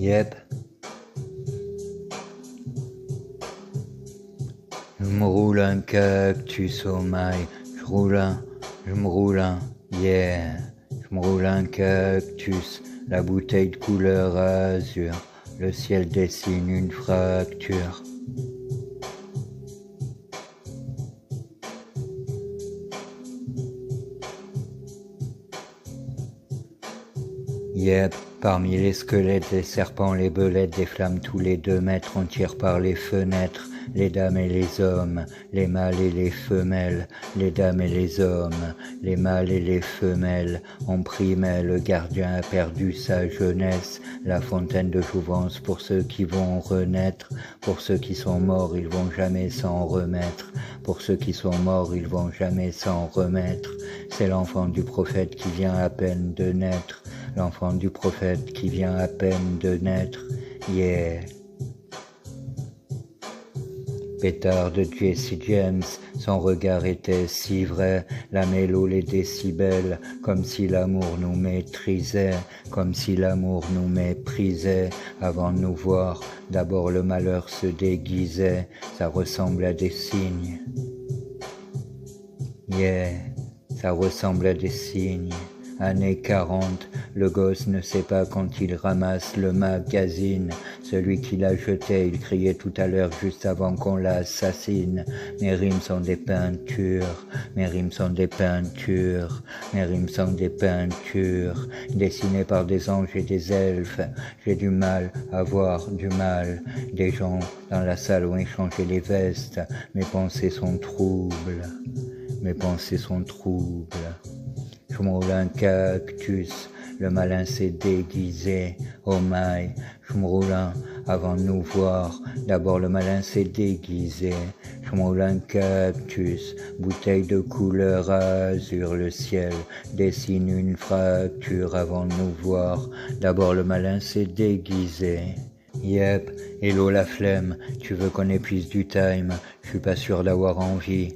Yep. Je me roule un cactus au mail. Je me roule un, yeah. Je me roule un cactus, la bouteille de couleur azur. Le ciel dessine une fracture. Yep, parmi les squelettes, les serpents, les belettes, des flammes tous les 2 mètres, on tire par les fenêtres, les dames et les hommes, les mâles et les femelles, les dames et les hommes, les mâles et les femelles, on primait, le gardien a perdu sa jeunesse, la fontaine de jouvence pour ceux qui vont renaître, pour ceux qui sont morts, ils vont jamais s'en remettre, pour ceux qui sont morts, ils vont jamais s'en remettre, c'est l'enfant du prophète qui vient à peine de naître, l'enfant du prophète qui vient à peine de naître, yeah. Pétard de Jesse James, son regard était si vrai, la mélo, les décibels, comme si l'amour nous maîtrisait, comme si l'amour nous méprisait, avant de nous voir, d'abord le malheur se déguisait, ça ressemble à des signes, yeah, ça ressemble à des signes. Année 40, le gosse ne sait pas quand il ramasse le magazine. Celui qui l'a jeté, il criait tout à l'heure juste avant qu'on l'assassine. Mes rimes sont des peintures, mes rimes sont des peintures, mes rimes sont des peintures, dessinées par des anges et des elfes. J'ai du mal à voir du mal. Des gens dans la salle ont échangé les vestes. Mes pensées sont troubles, mes pensées sont troubles. Je me roule un cactus, le malin s'est déguisé, oh my, je me roule un avant de nous voir, d'abord le malin s'est déguisé, je me roule un cactus, bouteille de couleur azur, le ciel dessine une fracture avant de nous voir, d'abord le malin s'est déguisé. Yep, hello la flemme, tu veux qu'on épuise du time, je suis pas sûr d'avoir envie,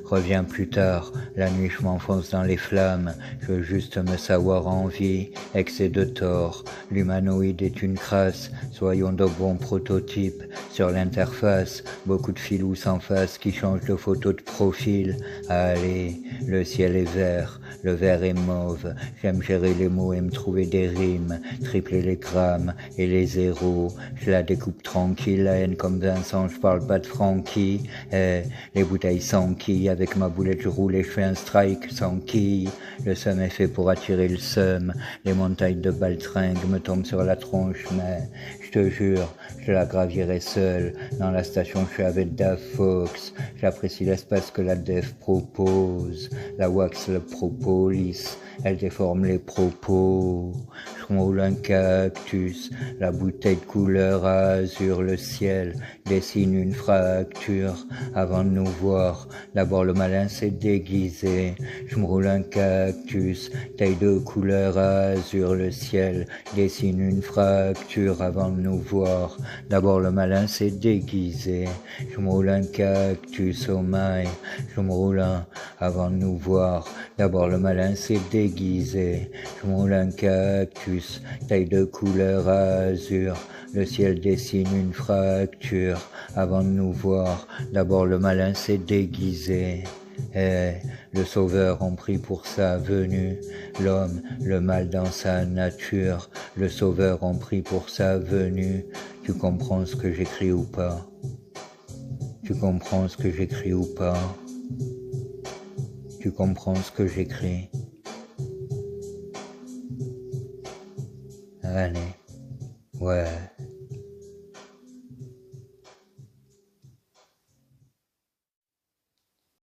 reviens plus tard, la nuit je m'enfonce dans les flammes, je veux juste me savoir en vie, excès de tort, l'humanoïde est une crasse, soyons de bons prototypes, sur l'interface, beaucoup de filous sans face qui changent de photo de profil, allez, le ciel est vert, le vert est mauve, j'aime gérer les mots et me trouver des rimes, tripler les grammes et les zéros, je la découpe tranquille, la haine comme Vincent, je parle pas de Francky, les bouteilles sans quilles, avec ma boulette je roule et je fais un strike sans quilles, le seum est fait pour attirer le seum, les montagnes de baltringue me tombent sur la tronche, mais je te jure, je la gravirai seul, dans la station je suis avec Dave Fox, j'apprécie l'espace que la Def propose, la wax le propolis, elle déforme les propos, je roule un cactus, la bouteille de couleur azur, le ciel dessine une fracture, avant de nous voir, d'abord le malin s'est déguisé, je me roule un cactus, taille de couleur azur, le ciel dessine une fracture, avant de nous voir, d'abord le malin s'est déguisé, je me roule un cactus, oh my, je me roule un avant de nous voir, d'abord le malin s'est déguisé, je me roule un cactus, taille de couleur azur, le ciel dessine une fracture, avant de nous voir, d'abord le malin s'est déguisé. Le sauveur en prie pour sa venue, l'homme, le mal dans sa nature, le sauveur en prie pour sa venue, tu comprends ce que j'écris ou pas? Tu comprends ce que j'écris ou pas? Tu comprends ce que j'écris? Allez, ouais.